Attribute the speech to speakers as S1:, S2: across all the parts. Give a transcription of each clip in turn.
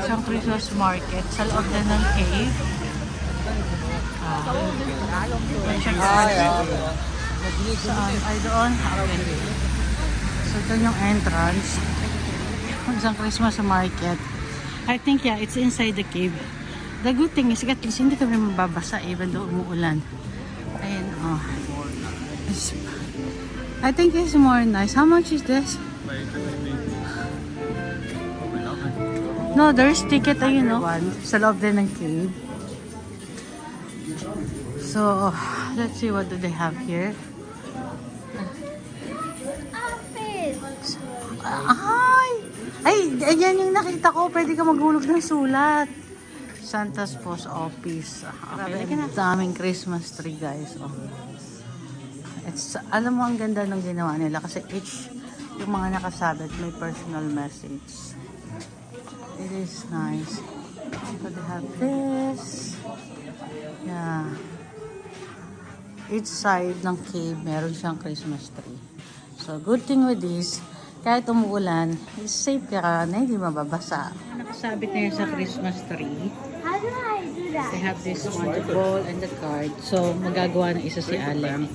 S1: Isang Christmas market sa loob na ng cave. Saan? Ay doon. Okay. So ito yung entrance. Isang Christmas market. I think yeah, it's inside the cave. The good thing is at least hindi kami mababasa even though umuulan. Ayan oh. I think it's more nice. How much is this? No, there's ticket ayun no. Sa loob din ng cave. So, let's see what do they have here. Ay, ayan yung nakita ko. Pwede ka maghulog ng sulat. Santa's Post Office. Okay, daming Christmas tree, guys. Oh. Alam mo, ang ganda ng ginawa nila kasi each, yung mga nakasabit, may personal message. It is nice. So, they have this. Yeah. Each side ng cave, meron siyang Christmas tree. So, good thing with this, kahit umuulan, is safe ka na hindi mababasa. Nakasabit na yun sa Christmas tree.
S2: How do I do that?
S1: They have this one, the ball and the card. So, magagawa ng isa si Alec.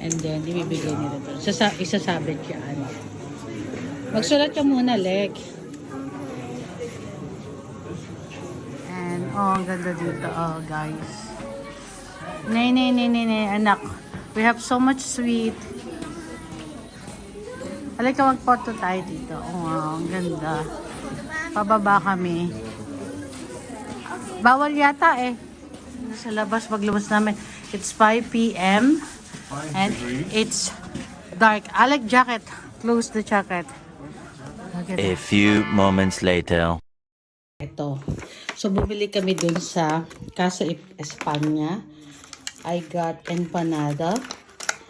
S1: And then, ibibigay nila doon. Isasabit yan. Magsulat ka muna, Alec. And, oh, ang ganda dito, oh, guys. Nay, anak. We have so much sweet. Halika mag-photo tayo dito. Oh, wow, ang ganda. Pababa kami. Bawal yata eh. Sa labas, pag lumabas namin. It's 5 p.m. And it's dark. Alec, jacket. Close the jacket.
S3: A few moments later.
S1: Ito. So, bumili kami dun sa Casa España. I got empanada.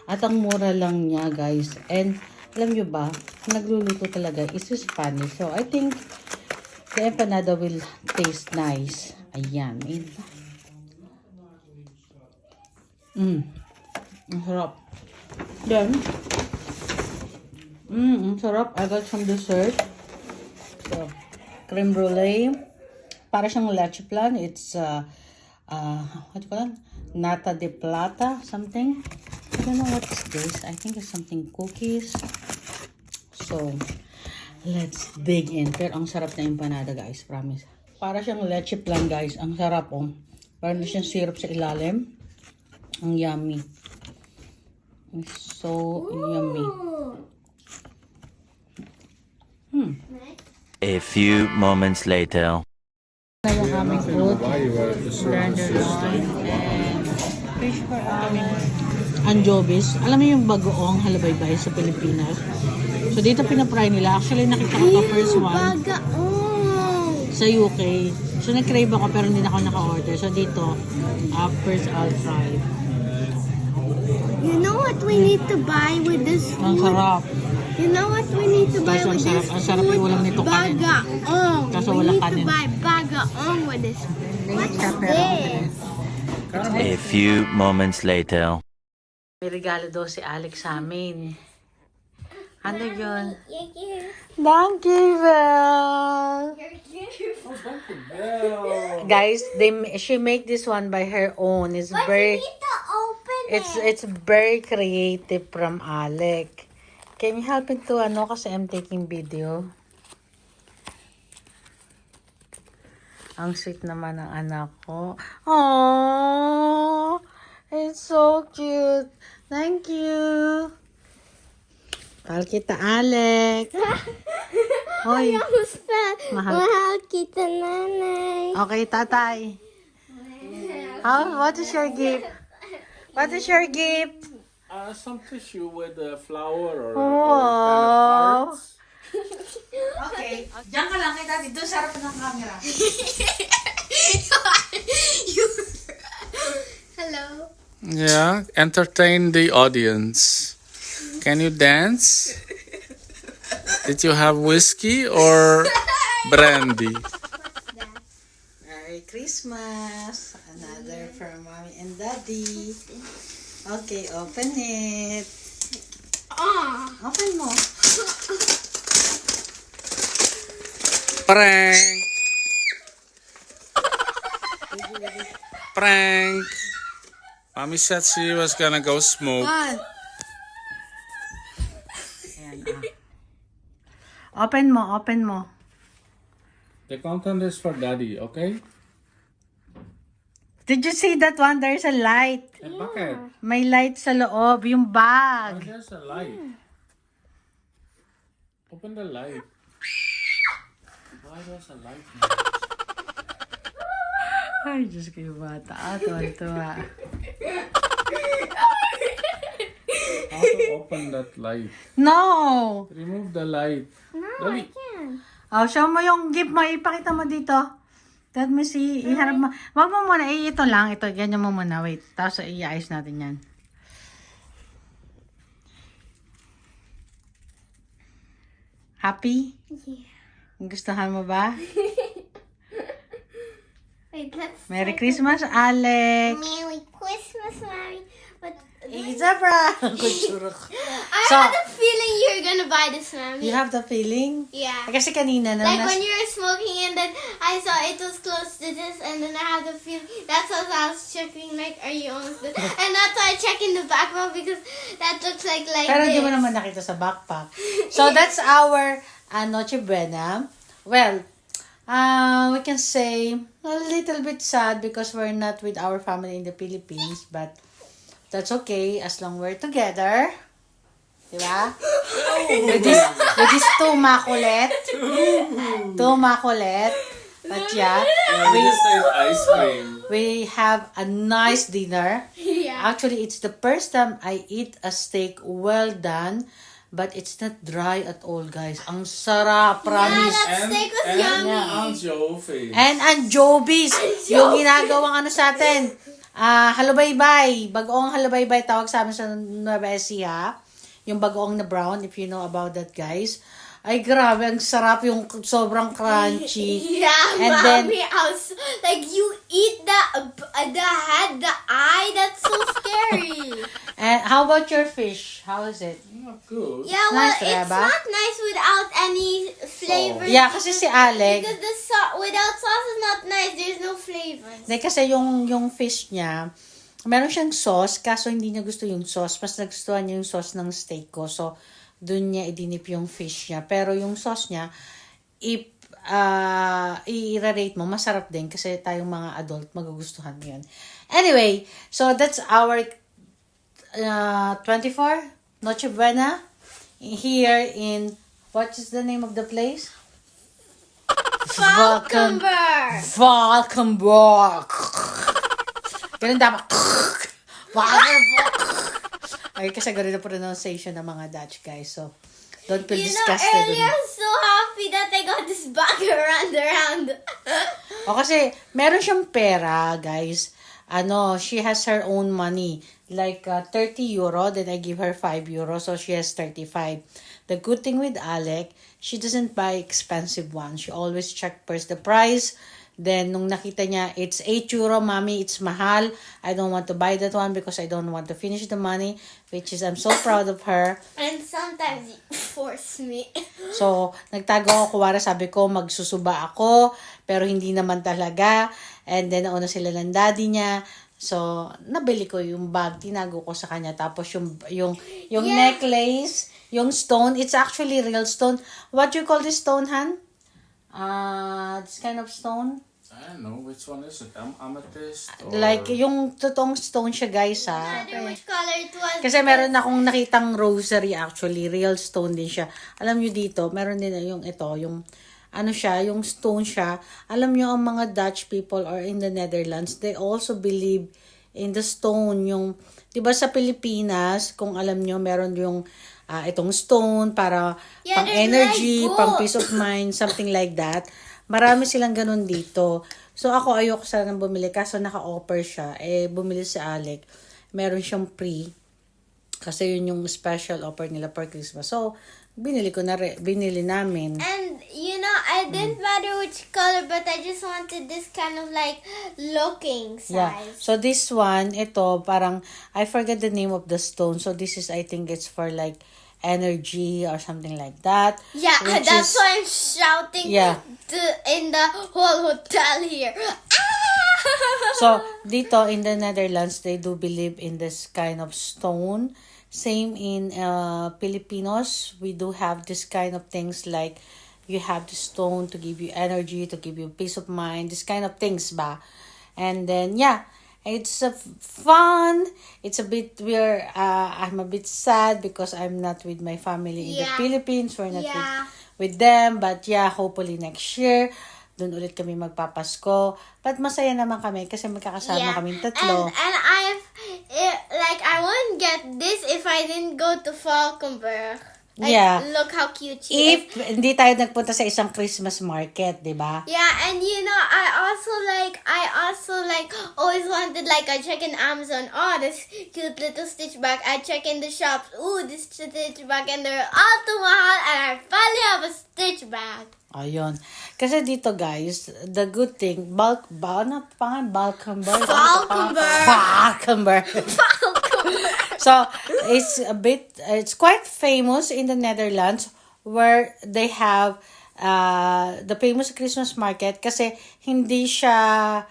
S1: At ang mura lang niya, guys. And, alam nyo ba, nagluluto talaga is Spanish. So, I think the empanada will taste nice. Ayan. Ang sarap. Then, ang sarap. I got some dessert. So, creme brulee. Para siyang leche plan. It's, what do you call it? Nata de plata, something. I don't know what's this. I think it's something cookies. So, let's dig in. Pero ang sarap na empanada, guys. Promise. Para siyang leche plan, guys. Ang sarap, oh. Parang siyang syrup sa ilalim. Ang yummy. It's so yummy.
S3: A few moments later.
S1: Na yung aming fruit. Tenderloin and fish for aming anjovis. Alam mo yung bagoong halabaybay sa Pilipinas? So, dito pinapry nila. Actually, nakita ko the first one sa UK. So, nag-crave ako pero hindi na ako naka-order. So, dito, first I'll try.
S2: You know what we need to buy with this
S1: Ang
S2: food?
S1: sarap.
S2: You know what we need to buy
S1: Guys,
S2: with this
S1: ang sarap yung
S2: food?
S1: ulam nito kanin.
S2: Bagaong.
S1: Kaso
S2: We
S1: wala
S2: need
S1: kanin.
S2: to buy bagaong with this food. What's this?
S3: A few moments later.
S1: May regalo daw si Alex sa amin. Ano yun?
S2: Thank you.
S1: Donkey Bell! Guys, she make this one by her own. It's
S2: But
S1: very
S2: you need to open it.
S1: it's very creative from Alec. Can you help me to kasi I'm taking video. Ang sweet naman ng anak ko. Oh, it's so cute. Thank you. Mahal kita, Alec. Hoy.
S2: Mahal kita, nanay.
S1: Okay, tatay. What is your gift? What is your gift?
S4: Some tissue with a flower or
S1: Oh.
S4: kind of hearts.
S1: Okay. Diyan ka lang, kita dito sa harap ng camera.
S2: Hello.
S4: Yeah, entertain the audience. Can you dance? Did you have whiskey or brandy?
S1: Merry Christmas. Another from mommy and daddy. Okay, open it. Open mo.
S4: Prank! Prank. Mommy said she was gonna go smoke.
S1: Ayan, Open mo.
S4: The content is for daddy, okay?
S1: Did you see that one? There's a light.
S4: Eh, bakit?
S1: May light sa loob, yung
S4: Oh,
S1: bag.
S4: there's a light. Open the light. Why there's a light now?
S1: Ay, Diyos ko yung bata. Tuwan-tuwa.
S4: How to open that light?
S1: No!
S4: Remove the light. Dali.
S1: Oh, show mo yung gift mo. Ipakita mo dito. Let me see. Iharap mo. Wag mo muna. Ito lang. Ito. Ganyan mo muna. Wait. Tapos iayos natin yan. Happy?
S2: Yeah.
S1: Gustuhan mo ba?
S2: Wait, let's.
S1: Merry Christmas, Alex!
S2: Merry Christmas, Mommy. But
S1: It's a prank!
S2: I
S1: So-
S2: had a feeling you're gonna buy this, Mommy.
S1: You have the feeling?
S2: Yeah.
S1: Kasi kanina na
S2: Like when you were smoking and then I saw it was close to this and then I had the feeling that's what I was checking like are you almost done? And that's why I check in the backpack because that looks like
S1: Pero
S2: this.
S1: di mo naman nakita sa backpack. So that's our Noche Buena. Well, we can say a little bit sad because we're not with our family in the Philippines, but that's okay as long we're together. Diba? with this two makulit. But yeah,
S4: Ice cream.
S1: we have a nice dinner.
S2: Yeah.
S1: Actually, it's the first time I eat a steak well done, but it's not dry at all, guys. Ang sarap, promise.
S2: That steak was yummy.
S4: Anchovies.
S1: And anchovies, yung ginagawang ano sa atin. Halubaybay. Bagoong halubaybay tawag sa amin sa Nueva Ecija. Yung bagoong na brown, if you know about that, guys. Ay, grabe. Ang sarap yung sobrang crunchy.
S2: Yeah,
S1: And then-
S2: Mommy, I was like, you eat the head, the eye. That's so scary.
S1: And how about your fish? How is it?
S4: Not good.
S2: Yeah, well,
S1: Nice,
S2: it's
S1: Reba.
S2: not nice without any flavor.
S1: Yeah, kasi si Alex,
S2: Because the without sauce is not nice. There's no flavor.
S1: kasi yung fish niya, meron siyang sauce, kaso hindi niya gusto yung sauce. Mas nagustuhan niya yung sauce ng steak ko. So, dun niya idinip yung fish niya. Pero yung sauce niya, i-rate mo, masarap din kasi tayong mga adult, magugustuhan mo yun. Anyway, so that's our 24 Noche Buena here in, what is the name of the place?
S2: Falconberg.
S1: Valkenburg. Ganun dapat. Valkenburg. Ay, kasi ganun na pronunciation ng mga Dutch guys. So, don't feel
S2: You know,
S1: disgusted.
S2: earlier I was so happy that I got this bag around.
S1: O kasi, meron siyang pera, guys. She has her own money. Like 30 euro, then I give her 5 euro. So, she has 35. The good thing with Alec, she doesn't buy expensive ones. She always check first the price. Then, nung nakita niya, it's 8 euro, mommy, it's mahal. I don't want to buy that one because I don't want to finish the money. Which is, I'm so proud of her.
S2: And sometimes you force me.
S1: So, nagtago ako, kuwara sabi ko, magsusuba ako, pero hindi naman talaga. And then, nauna sila ng daddy niya. So, nabili ko yung bag, tinago ko sa kanya. Tapos, yung necklace, yung stone, it's actually real stone. What you call this stone, Han? This kind of stone?
S4: I don't know. Which one is it? Amethyst? Or...
S1: Like, yung totoong stone siya, guys, ha?
S2: I don't know which color it was.
S1: Kasi meron akong nakitang rosary actually, real stone din siya. Alam nyo dito, meron din yung ito, yung yung stone siya. Alam nyo, ang mga Dutch people or in the Netherlands, they also believe in the stone. Yung, di ba sa Pilipinas, kung alam nyo, meron yung itong stone para
S2: Yeah,
S1: pang
S2: there's
S1: energy,
S2: like
S1: pang
S2: gold.
S1: peace of mind, something like that. Marami silang ganun dito. So ako ayoko sanang bumili kaso naka-offer siya. Bumili si Alec. Meron siyang free. Kasi yun yung special offer nila per Christmas. So, binili namin.
S2: And, you know, I didn't matter which color, but I just wanted this kind of like looking size.
S1: Yeah. So this one, ito, parang, I forget the name of the stone. So this is, I think it's for like energy or something like that.
S2: Yeah,
S1: which
S2: that's
S1: is-
S2: why I'm shouting
S1: Yeah.
S2: in the whole hotel here. Ah!
S1: So, dito in the Netherlands, they do believe in this kind of stone. Same in Filipinos, we do have this kind of things like you have the stone to give you energy, to give you peace of mind, this kind of things ba. And then, yeah, it's fun. It's a bit weird. I'm a bit sad because I'm not with my family in the
S2: Yeah.
S1: Philippines. We're not
S2: Yeah.
S1: with them. But yeah, hopefully next year, doon ulit kami magpapasko. But masaya naman kami kasi magkakasama kaming tatlo.
S2: And I wouldn't get this if I didn't go to Falkenberg. Like,
S1: Yeah.
S2: Look how cute she is.
S1: If hindi tayo nagpunta sa isang Christmas market, di ba?
S2: Yeah, and I also always wanted like I check in Amazon. Oh, this cute little Stitch bag. I check in the shops. Ooh, this Stitch bag, and they're all too mahal. And I finally have a Stitch bag.
S1: Ayun. Kasi dito guys, the good thing, Balkenberg.
S2: Falkenberg.
S1: Falkenberg. So, it's quite famous in the Netherlands where they have the famous Christmas market kasi hindi siya,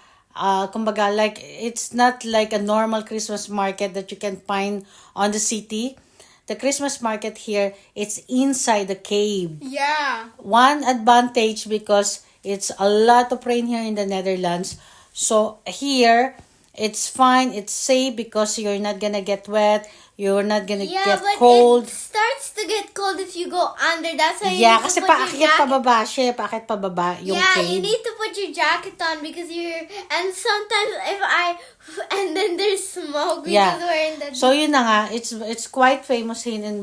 S1: kumbaga, like, it's not like a normal Christmas market that you can find on the city. The Christmas market here, it's inside the cave.
S2: Yeah.
S1: One advantage because it's a lot of rain here in the Netherlands. So here, it's fine, it's safe because you're not gonna get wet, you're not gonna get
S2: but
S1: cold.
S2: it starts to get cold if you go under. That's why you
S1: Yeah,
S2: need
S1: kasi
S2: to put your
S1: paakyat
S2: jacket.
S1: pababa siya, paakyat pababa yung
S2: Yeah,
S1: cave.
S2: you need to put your jacket on because and sometimes and then there's smoke because
S1: Yeah.
S2: we're in the
S1: So yun na nga, it's quite famous here in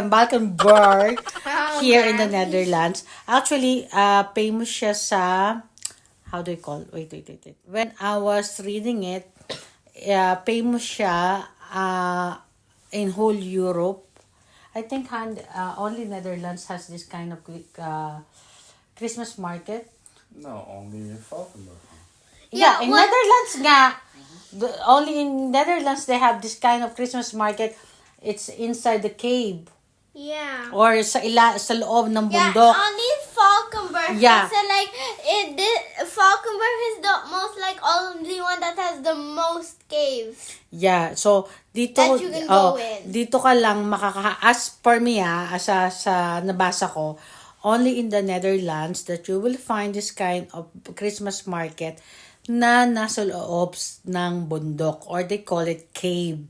S1: Valkenburg here in the Netherlands. Actually, famous siya sa, how do you call? Wait. When I was reading it, famous siya in whole Europe. I think only Netherlands has this kind of Christmas market.
S4: No, only in Falkenberg.
S1: Yeah,
S2: Yeah,
S1: in
S2: what-
S1: Netherlands nga, only in Netherlands they have this kind of Christmas market. It's inside the cave
S2: Yeah.
S1: or sa loob ng
S2: Yeah,
S1: bundok.
S2: only in Falkenberg.
S1: Yeah.
S2: So Falkenberg is the most only one that has the most caves.
S1: Yeah, so dito
S2: That you can go in.
S1: dito ka lang as per me sa nabasa ko, only in the Netherlands that you will find this kind of Christmas market na nasa loob ng bundok or they call it cave.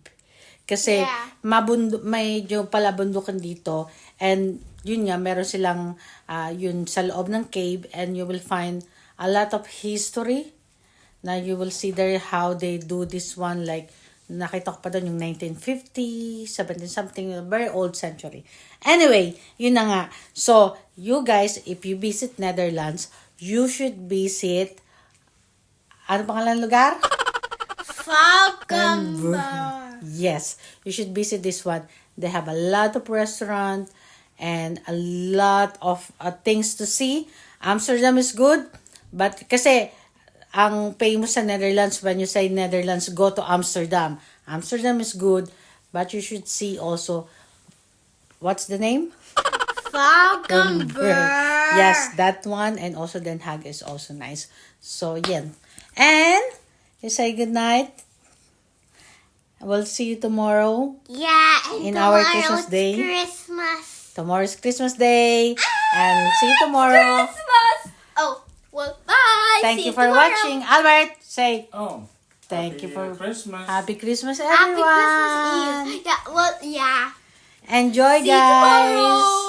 S1: Kasi
S2: Yeah.
S1: medyo pala bundukan dito and yun nga meron silang yun sa loob ng cave and you will find a lot of history na you will see there how they do this one like nakita ko pa doon yung 1950, 17 something, very old century. Anyway, yun na nga. So, you guys, if you visit Netherlands, you should visit ano pangalan ng lugar?
S2: Falkenberg.
S1: Yes, you should visit this one. They have a lot of restaurant and a lot of things to see. Amsterdam is good, but kasi ang famous sa Netherlands, when you say Netherlands, go to Amsterdam. Amsterdam is good, but you should see also, what's the name?
S2: Falkenberg.
S1: Yes, that one, and also Den Haag is also nice. So, yan. And, you say good night. We'll see you tomorrow.
S2: Yeah, and
S1: In our
S2: tomorrow
S1: Christmas
S2: it's
S1: day.
S2: Christmas.
S1: Tomorrow is Christmas Day. And see you tomorrow.
S2: Christmas. Oh, well, bye.
S1: Thank
S2: See
S1: you for
S2: tomorrow.
S1: watching. Albert, say
S4: Oh.
S1: thank
S4: happy
S1: you for
S4: Christmas.
S1: Happy Christmas,
S2: Happy
S1: everyone.
S2: Christmas Eve. Yeah, well, yeah.
S1: Enjoy,
S2: See you
S1: guys.
S2: tomorrow.